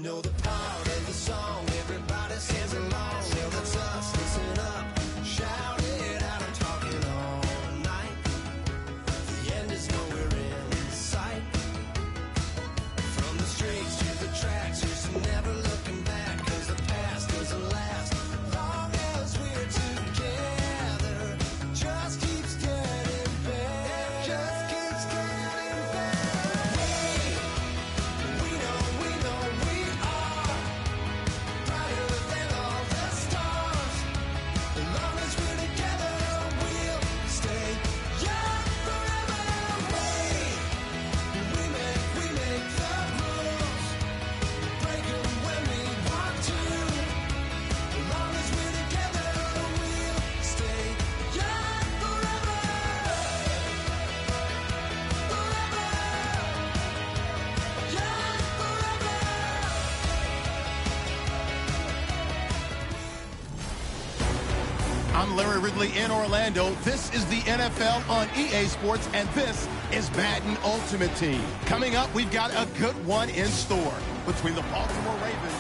know the part of the song everybody sings along. Well, that's us. Listen up, shout it out. I'm talking all night. The end is nowhere in sight. From the streets to the tracks, here's to never looking back. 'Cause the past doesn't last long as we're together. Just keeps getting better. Just keeps getting better. We know we are brighter than all the stars. As long as we're together, we'll stay young forever. We make the rules, break 'em when we want to. As long as we're together, we'll stay young forever. Forever. Young forever. I'm Larry Ridley in Orlando. This is the NFL on EA Sports, and this is Madden Ultimate Team. Coming up, we've got a good one in store between the Baltimore Ravens.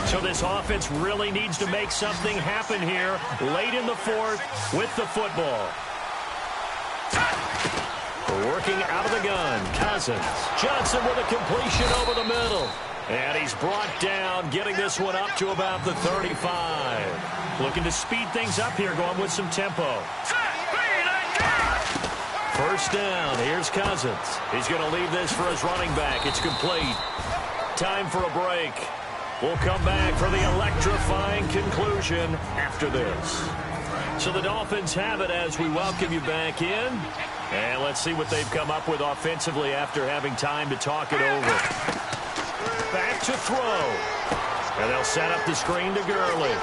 So this offense really needs to make something happen here late in the fourth with the football. Working out of the gun, Cousins. Johnson with a completion over the middle. And he's brought down, getting this one up to about the 35. Looking to speed things up here, going with some tempo. First down, here's Cousins. He's going to leave this for his running back. It's complete. Time for a break. We'll come back for the electrifying conclusion after this. So the Dolphins have it as we welcome you back in. And let's see what they've come up with offensively after having time to talk it over. Back to throw. And they'll set up the screen to Gurley.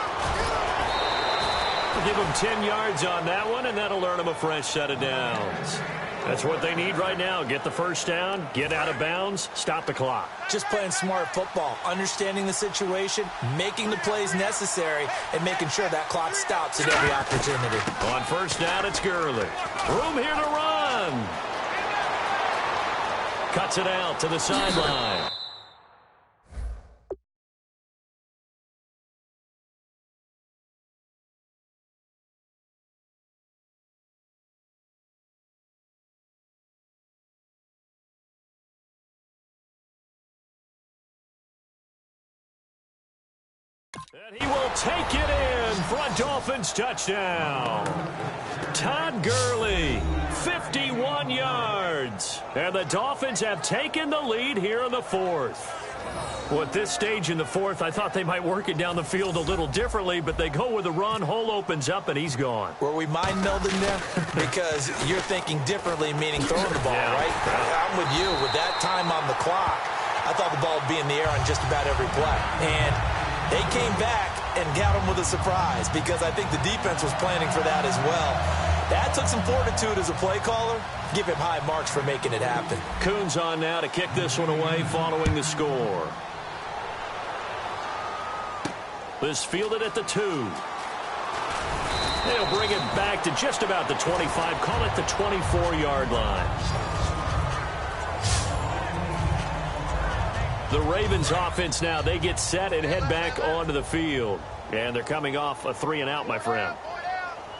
We'll give them 10 yards on that one, and that'll earn them a fresh set of downs. That's what they need right now. Get the first down, get out of bounds, stop the clock. Just playing smart football, understanding the situation, making the plays necessary, and making sure that clock stops at every opportunity. On first down, it's Gurley. Room here to run. Cuts it out to the sideline. And he will take it in for a Dolphins touchdown. Todd Gurley, 51 yards. And the Dolphins have taken the lead here in the fourth. Well, at this stage in the fourth, I thought they might work it down the field a little differently, but they go with a run. Hole opens up, and he's gone. Were we mind melding them? Because you're thinking differently, meaning throwing the ball, right? I'm with you. With that time on the clock, I thought the ball would be in the air on just about every play. And they came back and got him with a surprise because I think the defense was planning for that as well. That took some fortitude as a play caller. Give him high marks for making it happen. Coons on now to kick this one away following the score. This fielded at the 2. They'll bring it back to just about the 25. Call it the 24-yard line. The Ravens offense now, they get set and head back onto the field. And they're coming off a 3-and-out, my friend.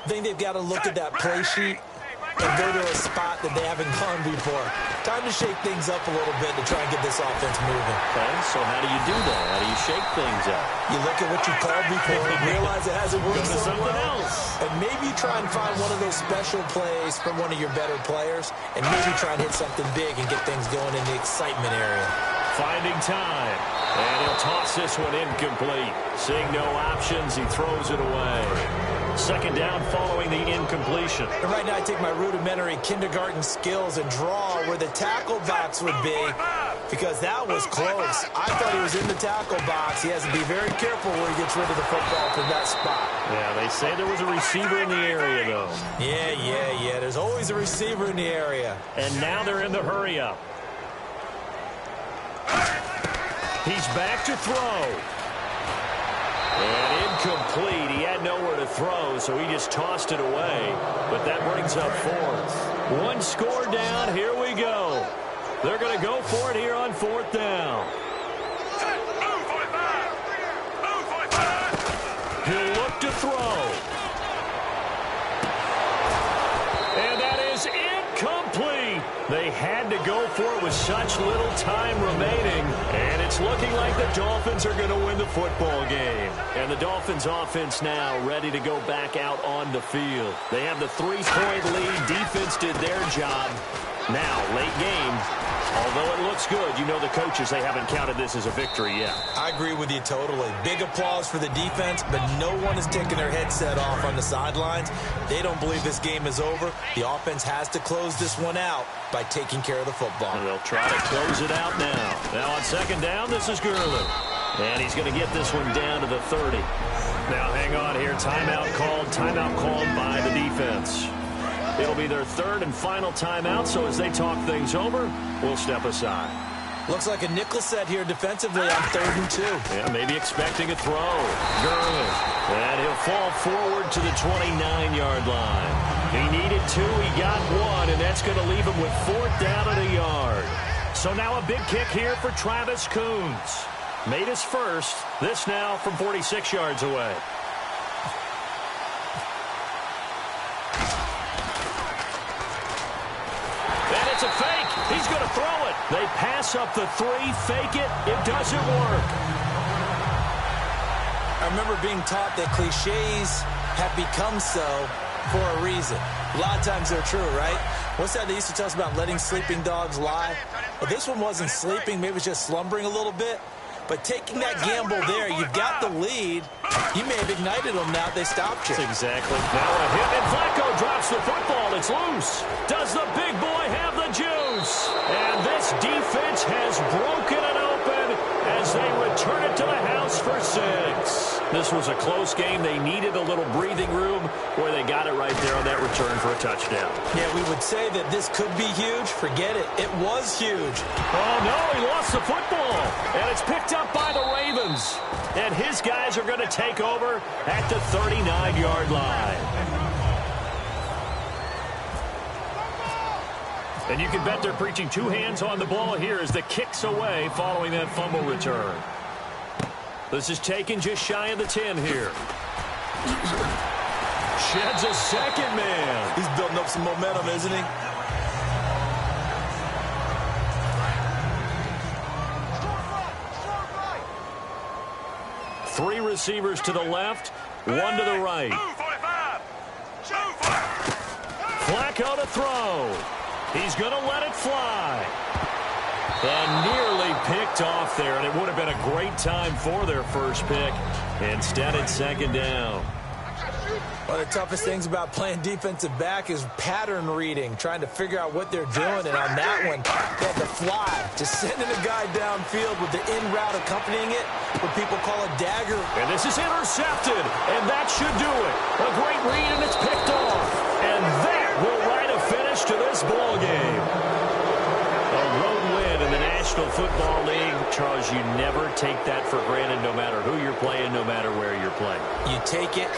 I think they've got to look at that play sheet and go to a spot that they haven't gone before. Time to shake things up a little bit to try and get this offense moving. Okay, so how do you do that? How do you shake things up? You look at what you called before, realize it hasn't worked so something well, else. and maybe try and find one of those special plays from one of your better players, and maybe try and hit something big and get things going in the excitement area. Finding time. And he'll toss this one incomplete. Seeing no options, he throws it away. Second down following the incompletion. And right now I take my rudimentary kindergarten skills and draw where the tackle box would be because that was close. I thought he was in the tackle box. He has to be very careful where he gets rid of the football from that spot. Yeah, they say there was a receiver in the area, though. Yeah. There's always a receiver in the area. And now they're in the hurry-up. He's back to throw. And incomplete. He had nowhere to throw, so he just tossed it away. But that brings up fourth. One score down. Here we go. They're going to go for it here on fourth down. He'll look to throw. And that is incomplete. They had to go for it with such little time remaining. And it's looking like the Dolphins are going to win the football game. And the Dolphins offense now ready to go back out on the field. They have the 3-point lead. Defense did their job. Now, late game, although it looks good, you know the coaches, they haven't counted this as a victory yet. I agree with you totally. Big applause for the defense, but no one is taking their headset off on the sidelines. They don't believe this game is over. The offense has to close this one out by taking care of the football. And they'll try to close it out now. Now on second down, this is Gurley. And he's going to get this one down to the 30. Now hang on here. Timeout called by the defense. It'll be their third and final timeout, so as they talk things over, we'll step aside. Looks like a nickel set here defensively on 3rd and 2. Yeah, maybe expecting a throw. Gurley. And he'll fall forward to the 29-yard line. He needed 2, he got 1, and that's going to leave him with 4th down and a yard. So now a big kick here for Travis Coons. Made his first. This now from 46 yards away. And it's a fake. He's going to throw it. They pass up the 3, fake it. It doesn't work. I remember being taught that cliches have become so for a reason. A lot of times they're true, right? What's that they used to tell us about letting sleeping dogs lie? Well, this one wasn't sleeping. Maybe it was just slumbering a little bit. But taking that gamble there, you've got the lead. You may have ignited them now if they stopped you. That's exactly. Now a hit, and Flacco drops the football. It's loose. Does the big boy have the juice? And this defense has broken it open as they return it to the house for 6. This was a close game. They needed a little breathing room where they got it right there on that return for a touchdown. Yeah, we would say that this could be huge. Forget it. It was huge. Oh, no, he lost the football. And it's picked up by the Ravens. And his guys are going to take over at the 39-yard line. And you can bet they're preaching 2 hands on the ball here as the kick's away following that fumble return. This is taken just shy of the 10 here. Sheds a second man. He's building up some momentum, isn't he? Three receivers to the left, 1 to the right. Flacco to throw. He's going to let it fly. And nearly picked off there, and it would have been a great time for their first pick. Instead, it's second down. One of the toughest things about playing defensive back is pattern reading, trying to figure out what they're doing. And on that one, they had to fly, just sending a guy downfield with the in route accompanying it, what people call a dagger. And this is intercepted, and that should do it. A great read, and it's picked off. And that will write a finish to this ball game. A road win in the National Football League. Charles, you never take that for granted, no matter who you're playing, no matter where you're playing. You take it.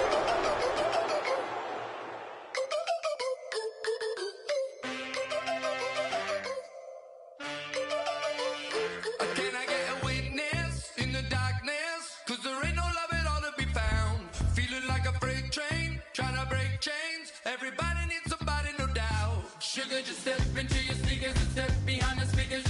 Can I get a witness in the darkness? 'Cause there ain't no love at all to be found. Feeling like a freight train, trying to break chains. Everybody needs somebody, no doubt. Sugar, just step into your sneakers and step behind the speakers.